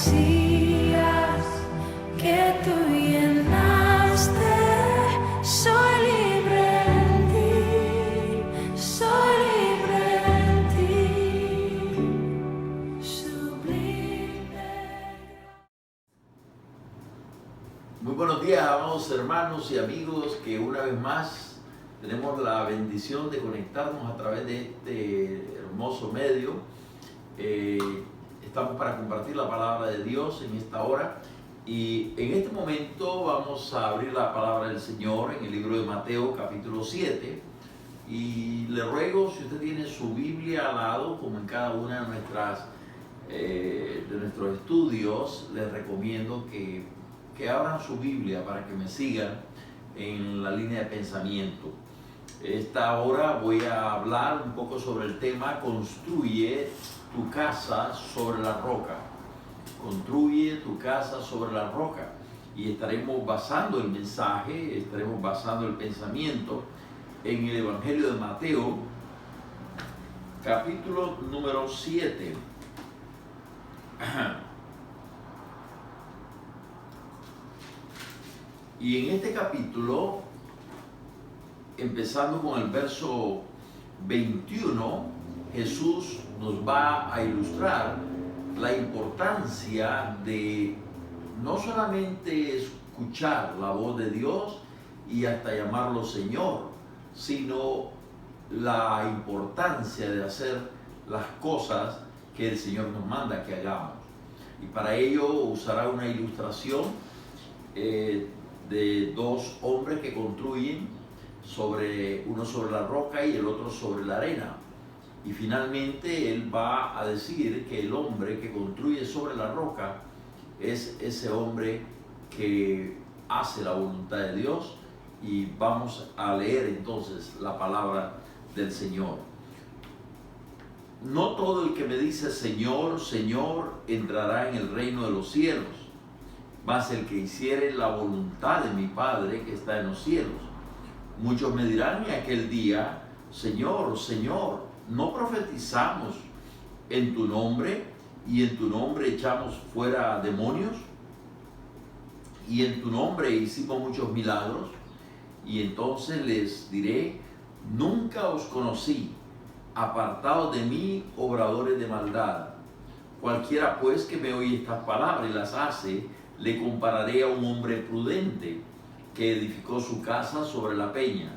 vacías que tú llenaste. Soy libre en ti, soy libre en ti. Sublime. Muy buenos días, amados hermanos y amigos, que una vez más tenemos la bendición de conectarnos a través de este hermoso medio. Estamos para compartir la palabra de Dios en esta hora, y en este momento vamos a abrir la palabra del Señor en el libro de Mateo capítulo 7, y le ruego, si usted tiene su Biblia al lado, como en cada una de nuestros estudios, les recomiendo que abran su Biblia para que me sigan en la línea de pensamiento. Esta hora voy a hablar un poco sobre el tema construye tu casa sobre la roca. Construye tu casa sobre la roca. Y estaremos basando el mensaje, estaremos basando el pensamiento en el Evangelio de Mateo, capítulo número 7. Y en este capítulo, empezando con el verso 21, Jesús nos va a ilustrar la importancia de no solamente escuchar la voz de Dios y hasta llamarlo Señor, sino la importancia de hacer las cosas que el Señor nos manda que hagamos. Y para ello usará una ilustración de dos hombres que construyen, uno sobre la roca y el otro sobre la arena. Y finalmente él va a decir que el hombre que construye sobre la roca es ese hombre que hace la voluntad de Dios. Y vamos a leer entonces la palabra del Señor. No todo el que me dice Señor, Señor, entrará en el reino de los cielos, mas el que hiciere la voluntad de mi Padre que está en los cielos. Muchos me dirán en aquel día, Señor, Señor, ¿no profetizamos en tu nombre y en tu nombre echamos fuera demonios? Y en tu nombre hicimos muchos milagros. Y entonces les diré, nunca os conocí, apartados de mí, obradores de maldad. Cualquiera pues que me oye estas palabras y las hace, le compararé a un hombre prudente que edificó su casa sobre la peña.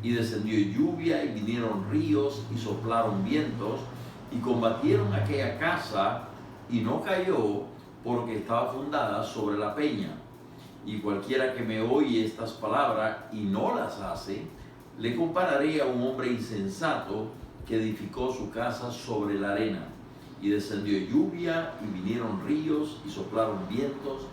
Y descendió lluvia y vinieron ríos y soplaron vientos y combatieron aquella casa, y no cayó porque estaba fundada sobre la peña. Y cualquiera que me oye estas palabras y no las hace, le compararé a un hombre insensato que edificó su casa sobre la arena. Y descendió lluvia y vinieron ríos y soplaron vientos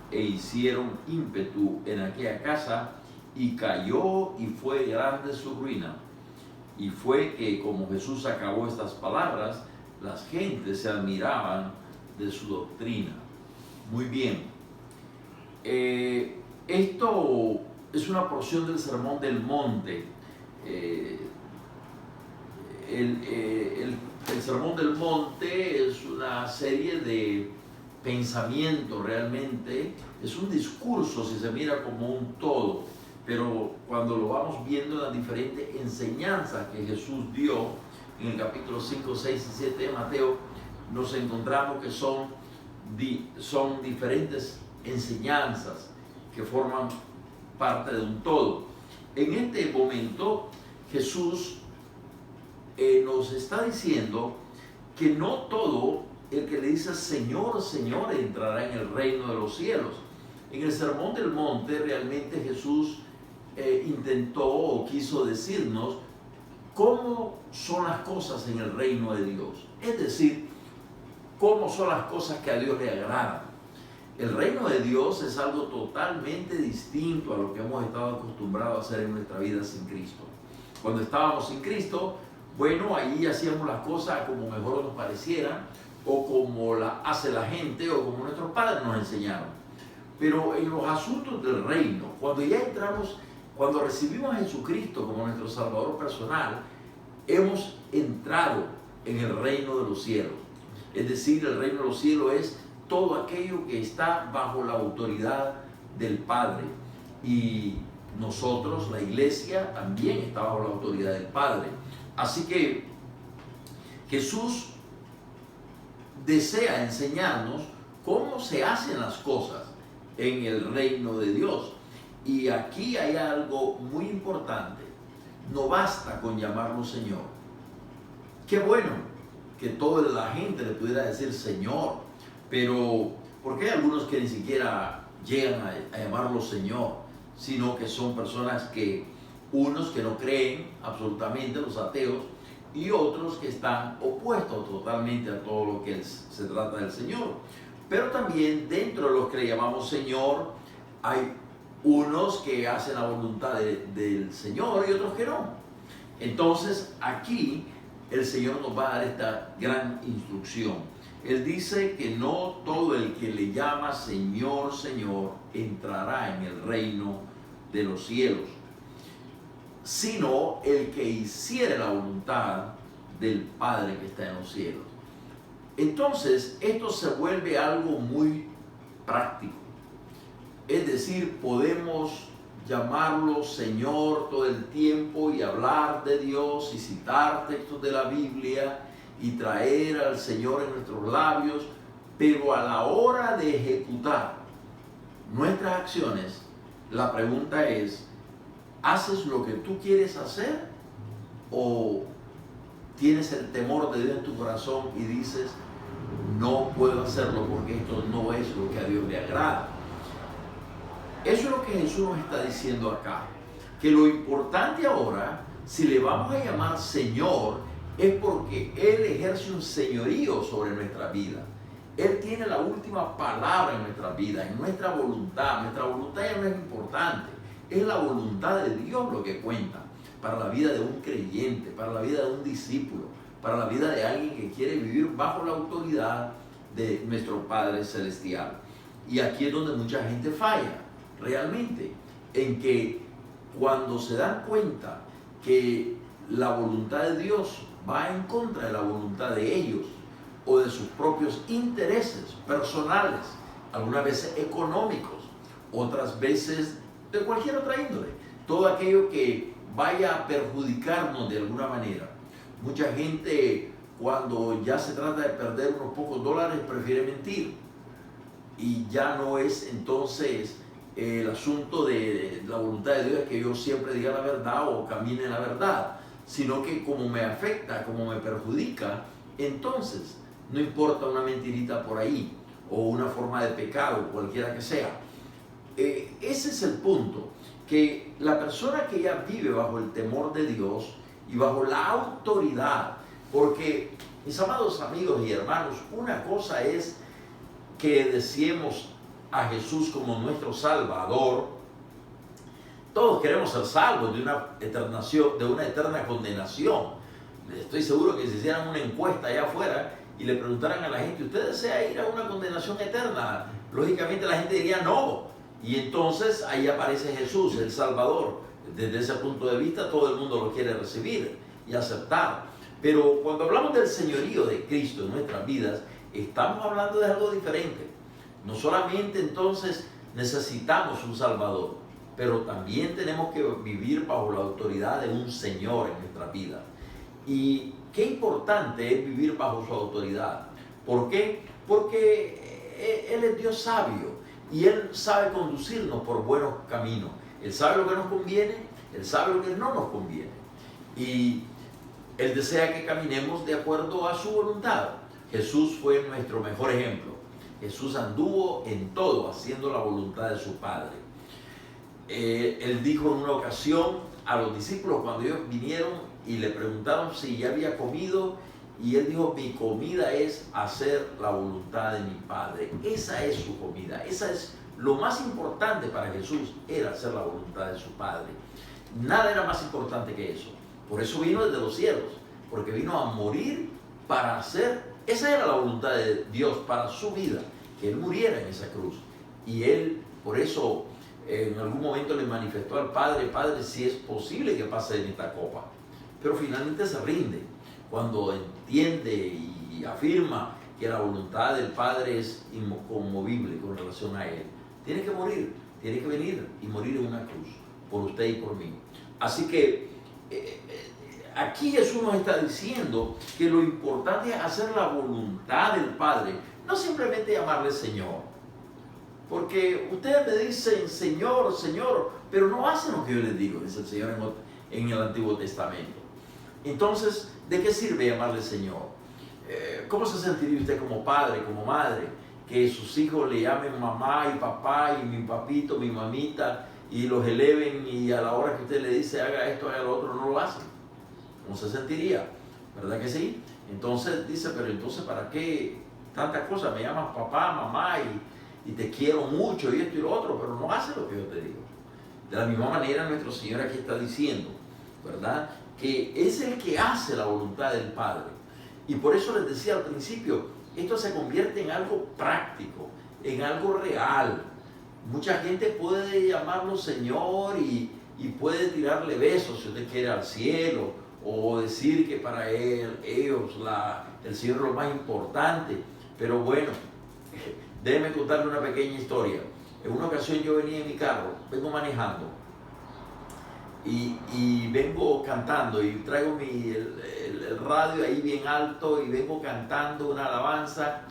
e hicieron ímpetu en aquella casa, y cayó y fue grande su ruina. Y fue que como Jesús acabó estas palabras, las gentes se admiraban de su doctrina. Muy bien. Esto es una porción del Sermón del Monte. El Sermón del Monte es una serie de pensamientos, realmente es un discurso si se mira como un todo, pero cuando lo vamos viendo en las diferentes enseñanzas que Jesús dio en el capítulo 5, 6 y 7 de Mateo, nos encontramos que son diferentes enseñanzas que forman parte de un todo. En este momento Jesús nos está diciendo que no todo el que le dice Señor, Señor entrará en el reino de los cielos. En el Sermón del Monte realmente Jesús intentó o quiso decirnos cómo son las cosas en el reino de Dios. Es decir, cómo son las cosas que a Dios le agradan. El reino de Dios es algo totalmente distinto a lo que hemos estado acostumbrados a hacer en nuestra vida sin Cristo. Cuando estábamos sin Cristo, bueno, ahí hacíamos las cosas como mejor nos parecieran, o como la hace la gente, o como nuestros padres nos enseñaron. Pero en los asuntos del reino, cuando ya entramos, cuando recibimos a Jesucristo como nuestro Salvador personal, hemos entrado en el reino de los cielos. Es decir, el reino de los cielos es todo aquello que está bajo la autoridad del Padre. Y nosotros, la iglesia, también está bajo la autoridad del Padre. Así que Jesús desea enseñarnos cómo se hacen las cosas en el reino de Dios. Y aquí hay algo muy importante. No basta con llamarlo Señor. Qué bueno que toda la gente le pudiera decir Señor, pero ¿por qué hay algunos que ni siquiera llegan a llamarlo Señor? Sino que son personas que, unos que no creen absolutamente, los ateos, y otros que están opuestos totalmente a todo lo que se trata del Señor. Pero también dentro de los que le llamamos Señor, hay unos que hacen la voluntad del Señor y otros que no. Entonces aquí el Señor nos va a dar esta gran instrucción. Él dice que no todo el que le llama Señor, Señor, entrará en el reino de los cielos, sino el que hiciere la voluntad del Padre que está en los cielos. Entonces, esto se vuelve algo muy práctico. Es decir, podemos llamarlo Señor todo el tiempo y hablar de Dios y citar textos de la Biblia y traer al Señor en nuestros labios, pero a la hora de ejecutar nuestras acciones, la pregunta es, ¿haces lo que tú quieres hacer o tienes el temor de Dios en tu corazón y dices, no puedo hacerlo porque esto no es lo que a Dios le agrada? Eso es lo que Jesús nos está diciendo acá, que lo importante ahora, si le vamos a llamar Señor, es porque Él ejerce un señorío sobre nuestra vida. Él tiene la última palabra en nuestra vida, en nuestra voluntad. Nuestra voluntad ya no es importante, es la voluntad de Dios lo que cuenta para la vida de un creyente, para la vida de un discípulo, para la vida de alguien que quiere vivir bajo la autoridad de nuestro Padre Celestial. Y aquí es donde mucha gente falla, realmente, en que cuando se dan cuenta que la voluntad de Dios va en contra de la voluntad de ellos o de sus propios intereses personales, algunas veces económicos, otras veces de cualquier otra índole, todo aquello que vaya a perjudicarnos de alguna manera. Mucha gente, cuando ya se trata de perder unos pocos dólares, prefiere mentir, y ya no es entonces el asunto de la voluntad de Dios es que yo siempre diga la verdad o camine en la verdad, sino que como me afecta, como me perjudica, entonces no importa una mentirita por ahí o una forma de pecado, cualquiera que sea. Ese es el punto, que la persona que ya vive bajo el temor de Dios y bajo la autoridad, porque mis amados amigos y hermanos, una cosa es que deseemos a Jesús como nuestro Salvador. Todos queremos ser salvos de una eterna condenación. Estoy seguro que si hicieran una encuesta allá afuera y le preguntaran a la gente, ¿usted desea ir a una condenación eterna? Lógicamente la gente diría no. Y entonces ahí aparece Jesús, el Salvador. Desde ese punto de vista todo el mundo lo quiere recibir y aceptar. Pero cuando hablamos del señorío de Cristo en nuestras vidas, estamos hablando de algo diferente. No solamente entonces necesitamos un Salvador, pero también tenemos que vivir bajo la autoridad de un Señor en nuestra vida. Y qué importante es vivir bajo su autoridad. ¿Por qué? Porque Él es Dios sabio y Él sabe conducirnos por buenos caminos. Él sabe lo que nos conviene, Él sabe lo que no nos conviene. Y Él desea que caminemos de acuerdo a su voluntad. Jesús fue nuestro mejor ejemplo. Jesús anduvo en todo haciendo la voluntad de su Padre. Él dijo en una ocasión a los discípulos cuando ellos vinieron y le preguntaron si ya había comido, y él dijo, mi comida es hacer la voluntad de mi Padre. Esa es su comida, esa es lo más importante para Jesús, era hacer la voluntad de su Padre. Nada era más importante que eso. Por eso vino desde los cielos, porque vino a morir para hacer, esa era la voluntad de Dios para su vida, que Él muriera en esa cruz. Y Él, por eso, en algún momento le manifestó al Padre, Padre, si es posible que pase en esta copa. Pero finalmente se rinde cuando entiende y afirma que la voluntad del Padre es inconmovible con relación a Él. Tiene que morir, tiene que venir y morir en una cruz, por usted y por mí. Así que aquí Jesús nos está diciendo que lo importante es hacer la voluntad del Padre, no simplemente llamarle Señor. Porque ustedes me dicen Señor, Señor, pero no hacen lo que yo les digo, dice el Señor en el Antiguo Testamento. Entonces, ¿de qué sirve llamarle Señor? ¿Cómo se sentiría usted como padre, como madre, que sus hijos le llamen mamá y papá y mi papito, mi mamita, y los eleven y a la hora que usted le dice haga esto, haga lo otro, no lo hacen? ¿Cómo se sentiría? ¿Verdad que sí? Entonces dice, pero entonces ¿para qué tantas cosas? Me llamas papá, mamá y te quiero mucho y esto y lo otro, pero no hace lo que yo te digo. De la misma manera nuestro Señor aquí está diciendo, ¿verdad?, que es el que hace la voluntad del Padre. Y por eso les decía al principio, esto se convierte en algo práctico, en algo real. Mucha gente puede llamarlo Señor y puede tirarle besos, si usted quiere, al cielo, o decir que para ellos el Señor es lo más importante. Pero bueno, déjenme contarle una pequeña historia. En una ocasión yo venía en mi carro, vengo manejando, y vengo cantando y traigo el radio ahí bien alto y vengo cantando una alabanza,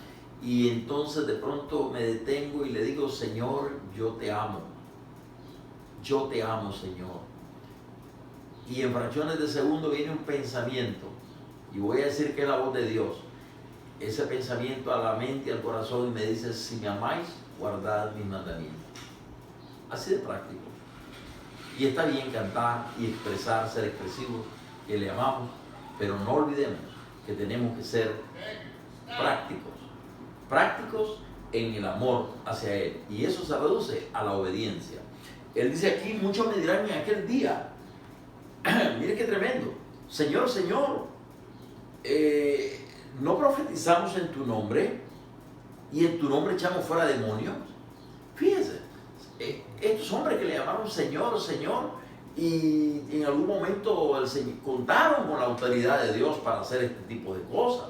y entonces de pronto me detengo y le digo, Señor, yo te amo, Señor. Y en fracciones de segundo viene un pensamiento, y voy a decir que es la voz de Dios. Ese pensamiento a la mente y al corazón, y me dice, si me amáis, guardad mis mandamientos. Así de práctico. Y está bien cantar y expresar, ser expresivos, que le amamos, pero no olvidemos que tenemos que ser prácticos en el amor hacia Él. Y eso se reduce a la obediencia. Él dice aquí, muchos me dirán en aquel día, mire qué tremendo, Señor, Señor, ¿no profetizamos en tu nombre y en tu nombre echamos fuera demonios? Fíjense. Estos hombres que le llamaron Señor, Señor, y en algún momento contaron con la autoridad de Dios para hacer este tipo de cosas.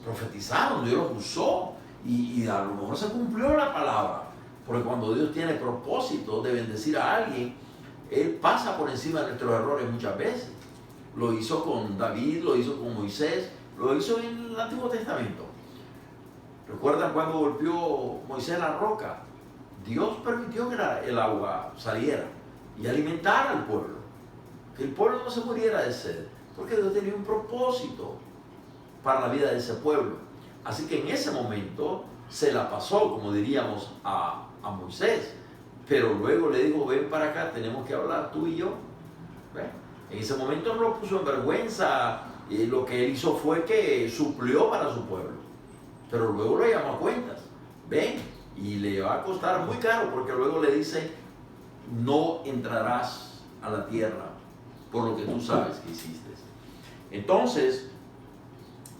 Profetizaron, Dios los usó, y a lo mejor se cumplió la palabra, porque cuando Dios tiene propósito de bendecir a alguien, Él pasa por encima de nuestros errores muchas veces. Lo hizo con David, lo hizo con Moisés, lo hizo en el Antiguo Testamento. ¿Recuerdan cuando golpeó Moisés la roca? Dios permitió que el agua saliera y alimentara al pueblo, que el pueblo no se muriera de sed, porque Dios tenía un propósito para la vida de ese pueblo. Así que en ese momento se la pasó, como diríamos, a Moisés, pero luego le dijo, ven para acá, tenemos que hablar tú y yo. ¿Ven? En ese momento no lo puso en vergüenza, y lo que él hizo fue que suplió para su pueblo, pero luego lo llamó a cuentas. Ven, y le va a costar muy caro, porque luego le dice, no entrarás a la tierra por lo que tú sabes que hiciste. Entonces,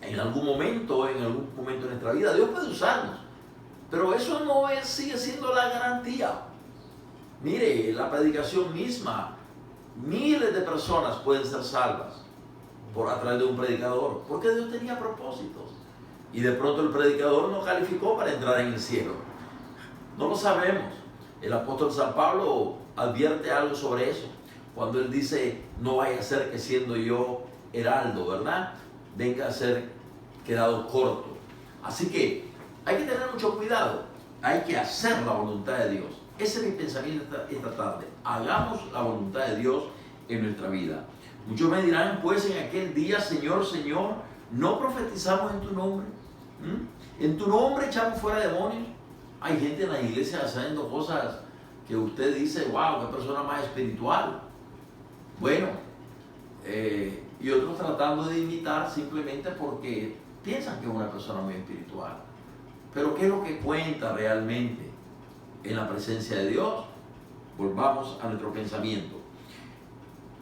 en algún momento de nuestra vida, Dios puede usarnos, pero eso no sigue siendo la garantía. Mire, la predicación misma, miles de personas pueden ser salvas a través de un predicador, porque Dios tenía propósitos, y de pronto el predicador no calificó para entrar en el cielo. No lo sabemos. El apóstol San Pablo advierte algo sobre eso, cuando él dice, no vaya a ser que siendo yo heraldo, ¿verdad?, venga a ser quedado corto. Así que hay que tener mucho cuidado, hay que hacer la voluntad de Dios. Ese es mi pensamiento esta tarde. Hagamos la voluntad de Dios en nuestra vida. Muchos me dirán, pues en aquel día, Señor, Señor, ¿no profetizamos en tu nombre? ¿En tu nombre echamos fuera demonios? Hay gente en la iglesia haciendo cosas que usted dice, wow, qué persona más espiritual. Bueno, y otros tratando de imitar simplemente porque piensan que es una persona muy espiritual. Pero ¿qué es lo que cuenta realmente en la presencia de Dios? Volvamos a nuestro pensamiento.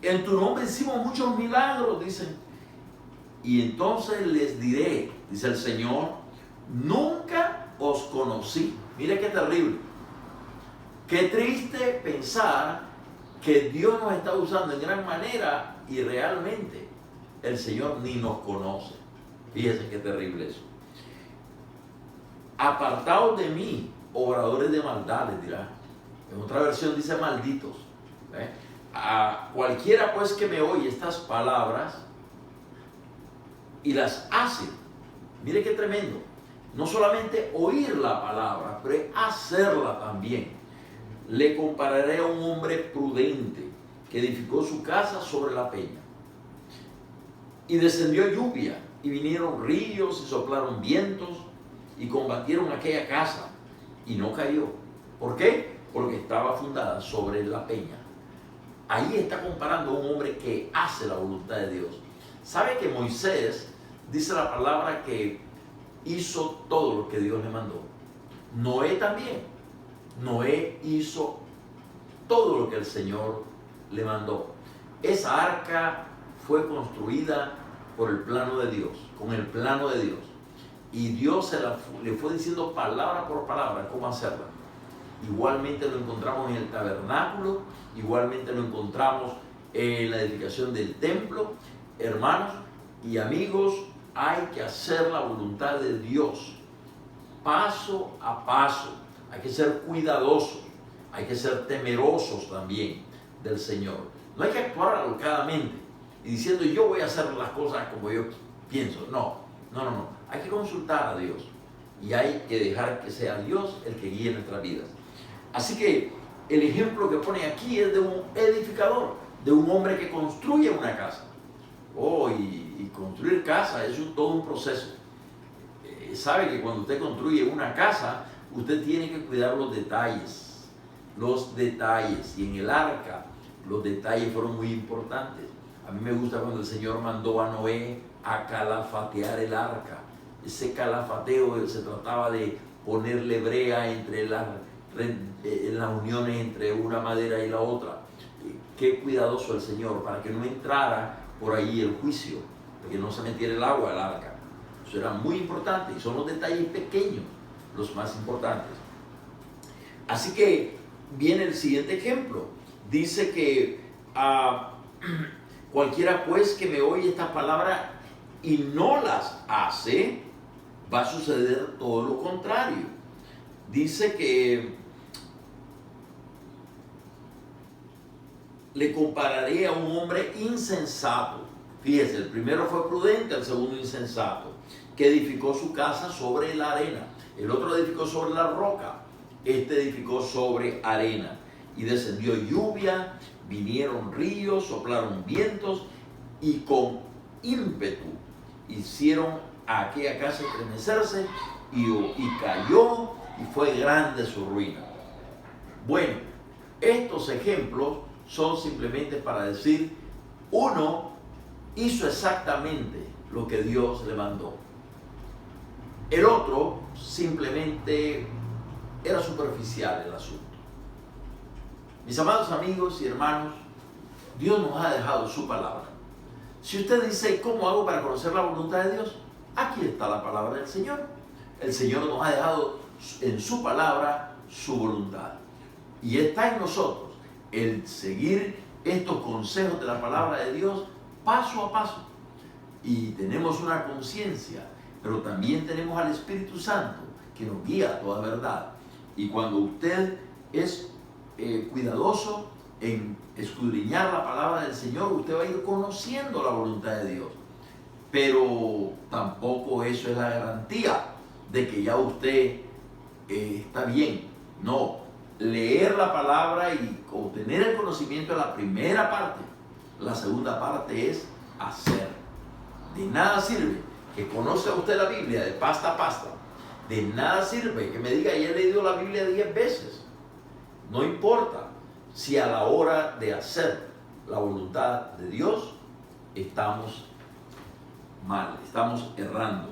En tu nombre hicimos muchos milagros, dicen. Y entonces les diré, dice el Señor, nunca os conocí. Mire qué terrible. Qué triste pensar que Dios nos está usando en gran manera y realmente el Señor ni nos conoce. Fíjense qué terrible eso. apartaos de mí, obradores de maldades, dirá. En otra versión dice malditos. A cualquiera pues que me oye estas palabras y las hace. Mire qué tremendo. No solamente oír la palabra, pero hacerla también. Le compararé a un hombre prudente que edificó su casa sobre la peña. Y descendió lluvia, y vinieron ríos, y soplaron vientos, y combatieron aquella casa, y no cayó. ¿Por qué? Porque estaba fundada sobre la peña. Ahí está comparando a un hombre que hace la voluntad de Dios. ¿Sabe que Moisés, dice la palabra, que hizo todo lo que Dios le mandó? Noé también. Noé hizo todo lo que el Señor le mandó. Esa arca fue construida por el plano de Dios, con el plano de Dios. Y Dios le fue diciendo palabra por palabra cómo hacerla. Igualmente lo encontramos en el tabernáculo, igualmente lo encontramos en la edificación del templo. Hermanos y amigos, hay que hacer la voluntad de Dios paso a paso. Hay que ser cuidadosos, hay que ser temerosos también del Señor. No hay que actuar alocadamente y diciendo yo voy a hacer las cosas como yo pienso. No. Hay que consultar a Dios y hay que dejar que sea Dios el que guíe nuestras vidas. Así que el ejemplo que pone aquí es de un edificador, de un hombre que construye una casa. Y construir casa es todo un proceso. Sabe que cuando usted construye una casa, usted tiene que cuidar los detalles. Y en el arca, los detalles fueron muy importantes. A mí me gusta cuando el Señor mandó a Noé a calafatear el arca. Ese calafateo se trataba de ponerle brea entre las uniones entre una madera y la otra. Qué cuidadoso el Señor para que no entrara por ahí el juicio, para que no se metiera el agua al arca. Eso era muy importante y son los detalles pequeños los más importantes. Así que viene el siguiente ejemplo. Dice que cualquiera pues que me oye estas palabras y no las hace, va a suceder todo lo contrario. Dice que le compararé a un hombre insensato. Fíjese, el primero fue prudente, el segundo insensato, que edificó su casa sobre la arena. El otro edificó sobre la roca, este edificó sobre arena. Y descendió lluvia, vinieron ríos, soplaron vientos, y con ímpetu hicieron a aquella casa estremecerse, y cayó, y fue grande su ruina. Bueno, estos ejemplos son simplemente para decir, uno hizo exactamente lo que Dios le mandó. El otro simplemente era superficial el asunto. Mis amados amigos y hermanos, Dios nos ha dejado su palabra. Si usted dice, ¿cómo hago para conocer la voluntad de Dios? Aquí está la palabra del Señor. El Señor nos ha dejado en su palabra su voluntad. Y está en nosotros el seguir estos consejos de la palabra de Dios paso a paso. Y tenemos una conciencia, pero también tenemos al Espíritu Santo que nos guía a toda verdad. Y cuando usted es cuidadoso en escudriñar la palabra del Señor, usted va a ir conociendo la voluntad de Dios. Pero tampoco eso es la garantía de que ya usted está bien. No, leer la palabra y obtener el conocimiento es la primera parte. La segunda parte es hacer. De nada sirve que conozca usted la Biblia de pasta a pasta. De nada sirve que me diga, ya he leído la Biblia 10 veces. No importa si a la hora de hacer la voluntad de Dios estamos mal, estamos errando.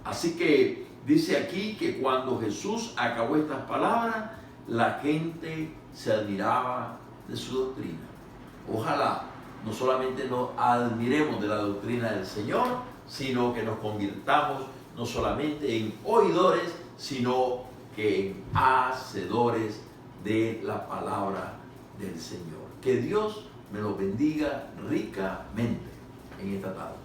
Así que dice aquí que cuando Jesús acabó estas palabras, la gente se admiraba de su doctrina. Ojalá no solamente nos admiremos de la doctrina del Señor, sino que nos convirtamos no solamente en oidores, sino que en hacedores de la palabra del Señor. Que Dios me lo bendiga ricamente en esta tarde.